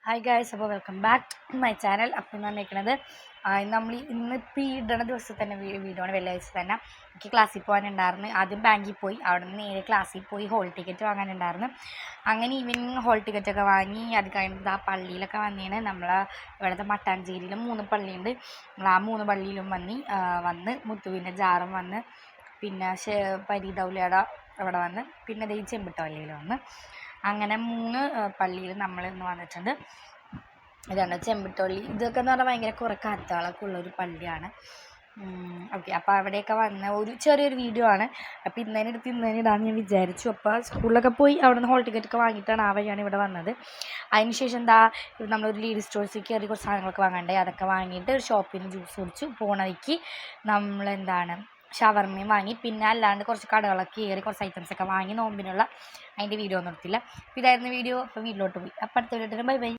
Hi guys, അപ്പോൾ welcome back to my channel. അപ്പം എന്ന് പറഞ്ഞിരിക്കുന്നത് നമ്മൾ ഇന്നിപ്പോൾ ഈ ഇടണ ദിവസത്തിൽ തന്നെ വീഡിയോ ആണ്. വെള്ളിയാഴ്ച തന്നെ എനിക്ക് ക്ലാസ്സിൽ പോകാനുണ്ടായിരുന്നു. ആദ്യം ബാങ്കിൽ പോയി, അവിടെ നിന്ന് നേരെ ക്ലാസ്സിൽ പോയി ഹോൾ ടിക്കറ്റ് വാങ്ങാനുണ്ടായിരുന്നു. അങ്ങനെ ഈവനിങ് ഹോൾ ടിക്കറ്റൊക്കെ വാങ്ങി അത് കഴിഞ്ഞിട്ട് ആ പള്ളിയിലൊക്കെ വന്നേണ്. നമ്മളെ ഇവിടുത്തെ മട്ടാഞ്ചേരിയിലും 3 പള്ളിയുണ്ട്. നമ്മൾ ആ 3 പള്ളിയിലും വന്ന് മുത്തുവിൻ്റെ ജാറും വന്ന്, പിന്നെ പരീദൗലയുടെ അവിടെ വന്ന്, പിന്നെ ഈ ചെമ്പിട്ട പള്ളിയിൽ വന്ന്, അങ്ങനെ 3 പള്ളിയിൽ നമ്മൾ ഇന്ന് വന്നിട്ടുണ്ട്. ഇതാണ് ചെമ്പിട്ടപ്പള്ളി. ഇതൊക്കെ എന്ന് പറഞ്ഞാൽ ഭയങ്കര കുറേ കഥകളൊക്കെ ഉള്ളൊരു പള്ളിയാണ്. ഓക്കെ, അപ്പോൾ അവിടെയൊക്കെ വന്ന ഒരു ചെറിയൊരു വീഡിയോ ആണ്. അപ്പോൾ ഇന്നതിനെ ഇടാമെന്ന് ഞാൻ വിചാരിച്ചു. അപ്പോൾ സ്കൂളിലൊക്കെ പോയി അവിടെ നിന്ന് ഹോൾ ടിക്കറ്റൊക്കെ വാങ്ങിയിട്ടാണ് ആ വഴിയാണ് ഇവിടെ വന്നത്. അതിന് ശേഷം നമ്മളൊരു ലീഡ് സ്റ്റോഴ്സിൽ കയറി കുറച്ച് സാധനങ്ങളൊക്കെ വാങ്ങണ്ടേ, അതൊക്കെ വാങ്ങിയിട്ട് ഒരു ഷോപ്പിൽ നിന്ന് ജ്യൂസ് കുടിച്ചു. പോണവയ്ക്ക് ഷവർമയും വാങ്ങി, പിന്നെ അല്ലാണ്ട് കുറച്ച് കടകളൊക്കെ കയറി കുറച്ച് ഐറ്റംസൊക്കെ വാങ്ങി. നോമ്പിനുള്ള അതിൻ്റെ വീഡിയോ ഒന്നും എടുത്തില്ല. അപ്പോൾ ഇതായിരുന്നു വീഡിയോ. അപ്പോൾ വീട്ടിലോട്ട് പോയി. അപ്പോൾ അടുത്ത വീഡിയോ ബൈ ബൈ.